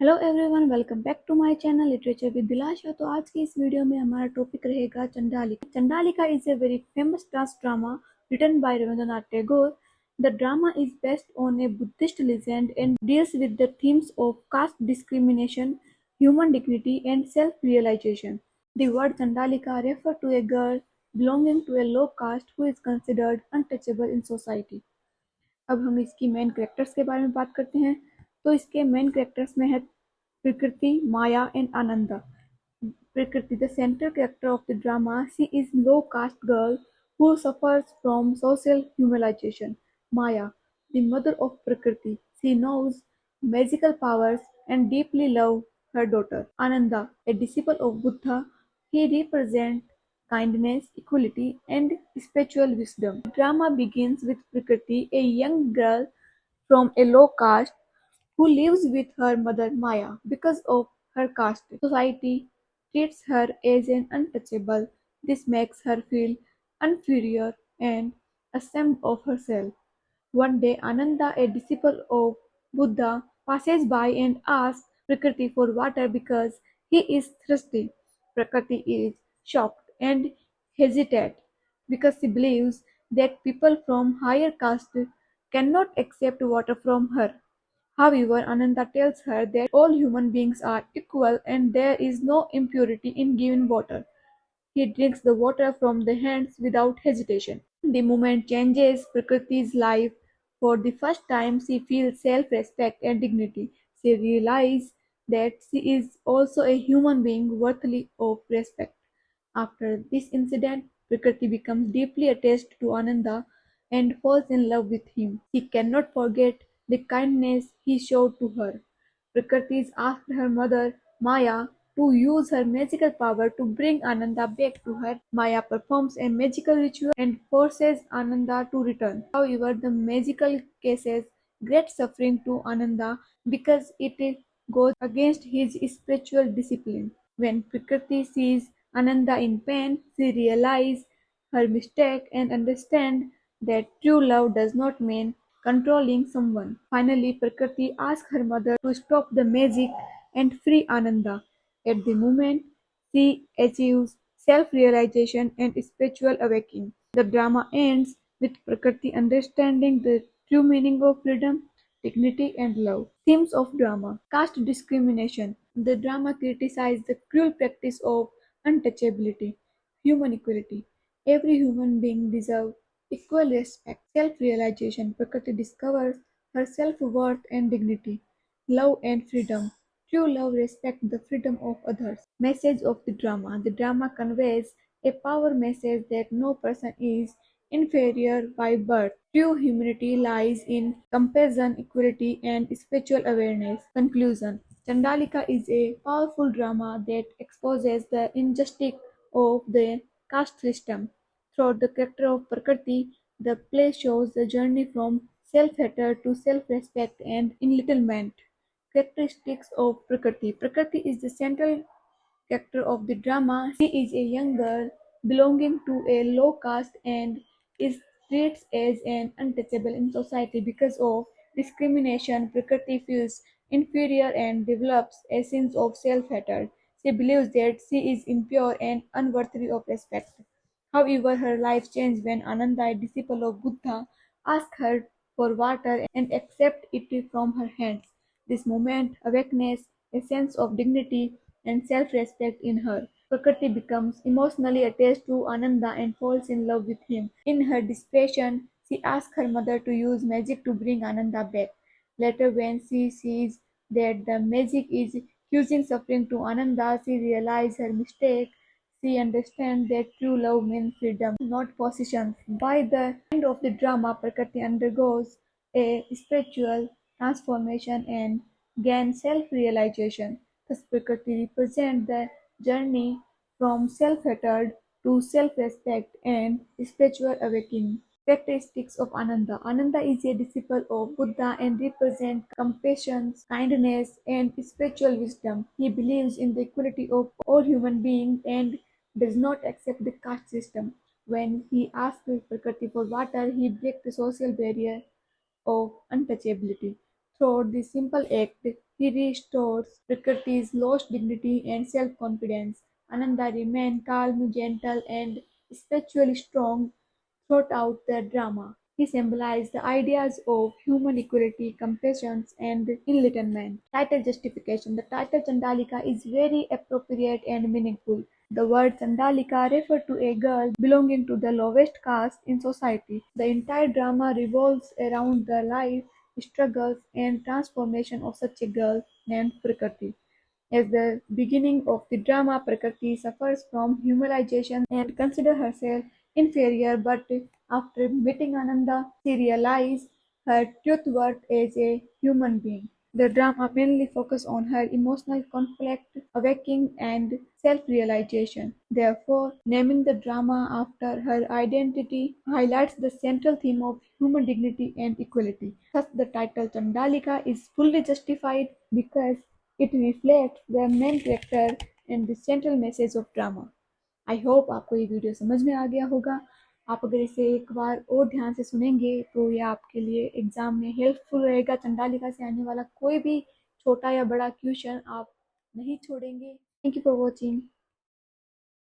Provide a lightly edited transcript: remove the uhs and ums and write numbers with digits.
Hello everyone, welcome back to my channel literature with Dilasha. तो आज की इस वीडियो में हमारा टॉपिक रहेगा Chandalika. Chandalika is a very famous dance drama written by Rabindranath Tagore. The drama is based on a Buddhist legend and deals with the themes of caste discrimination, human dignity, and self-realization. The word Chandalika refers to a girl belonging to a low caste who is considered untouchable in society. अब हम इसकी main characters के बारे में बात करते हैं। तो इसके मेन कैरेक्टर्स में है प्रकृति, माया and Ananda. Prakriti, the central character of the drama, she is low caste girl who suffers from social humiliation. Maya, the mother of Prakriti, she knows magical powers and deeply loves her daughter. Ananda, a disciple of Buddha, he represents kindness, equality, and spiritual wisdom. The drama begins with Prakriti, a young girl from a low caste who lives with her mother Maya. Because of her caste, society treats her as an untouchable. This makes her feel inferior and ashamed of herself. One day, Ananda, a disciple of Buddha, passes by and asks Prakriti for water because he is thirsty. Prakriti is shocked and hesitates because she believes that people from higher caste cannot accept water from her. However, Ananda tells her that all human beings are equal and there is no impurity in giving water. He drinks the water from the hands without hesitation. The moment changes Prakriti's life. For the first time, she feels self-respect and dignity. She realizes that she is also a human being worthy of respect. After this incident, Prakriti becomes deeply attached to Ananda and falls in love with him. She cannot forget the kindness he showed to her. Prakriti asked her mother, Maya, to use her magical power to bring Ananda back to her. Maya performs a magical ritual and forces Ananda to return. However, the magical causes great suffering to Ananda because it goes against his spiritual discipline. When Prakriti sees Ananda in pain, she realizes her mistake and understands that true love does not mean controlling someone. Finally, Prakriti asks her mother to stop the magic and free Ananda. At the moment, she achieves self-realization and spiritual awakening. The drama ends with Prakriti understanding the true meaning of freedom, dignity, and love. Themes of drama: caste discrimination. The drama criticizes the cruel practice of untouchability, human equality. Every human being deserves equal respect. Self-realization. Prakriti discovers her self-worth and dignity. Love and freedom. True love respects the freedom of others. Message of the drama. The drama conveys a power message that no person is inferior by birth. True humanity lies in compassion, equality, and spiritual awareness. Conclusion. Chandalika is a powerful drama that exposes the injustice of the caste system. Through the character of Prakriti, the play shows the journey from self-hatred to self-respect and enlightenment. Characteristics of Prakriti. Prakriti is the central character of the drama. She is a young girl belonging to a low caste and is treated as an untouchable in society because of discrimination. Prakriti feels inferior and develops a sense of self-hatred. She believes that she is impure and unworthy of respect. However, her life changed when Ananda, a disciple of Buddha, asked her for water and accepted it from her hands. This moment awakens a sense of dignity and self-respect in her. Prakriti becomes emotionally attached to Ananda and falls in love with him. In her desperation, she asks her mother to use magic to bring Ananda back. Later, when she sees that the magic is causing suffering to Ananda, she realizes her mistake. She understands that true love means freedom, not possession. By the end of the drama, Prakriti undergoes a spiritual transformation and gains self-realization. Thus, Prakriti represents the journey from self-hatred to self-respect and spiritual awakening. Characteristics of Ananda. Ananda is a disciple of Buddha and represents compassion, kindness, and spiritual wisdom. He believes in the equality of all human beings and does not accept the caste system. When he asks Prakriti for water, he breaks the social barrier of untouchability. Through this simple act, he restores Prakriti's lost dignity and self-confidence. Ananda remains calm, gentle, and spiritually strong throughout the drama. He symbolized the ideas of human equality, compassion, and enlightenment. Title justification. The title Chandalika is very appropriate and meaningful. The word Chandalika refers to a girl belonging to the lowest caste in society. The entire drama revolves around the life, struggles, and transformation of such a girl named Prakriti. At the beginning of the drama, Prakriti suffers from humiliation and considers herself inferior, but after meeting Ananda, she realizes her true worth as a human being. The drama mainly focuses on her emotional conflict, awakening, and self-realization. Therefore, naming the drama after her identity highlights the central theme of human dignity and equality. Thus, the title Chandalika is fully justified because it reflects the main character and the central message of drama. I hope आपको ये video समझ में आ गया होगा। आप अगर इसे एक बार और ध्यान से सुनेंगे तो यह आपके लिए एग्जाम में हेल्पफुल रहेगा। चंडालिका से आने वाला कोई भी छोटा या बड़ा क्वेश्चन आप नहीं छोड़ेंगे। Thank you for watching.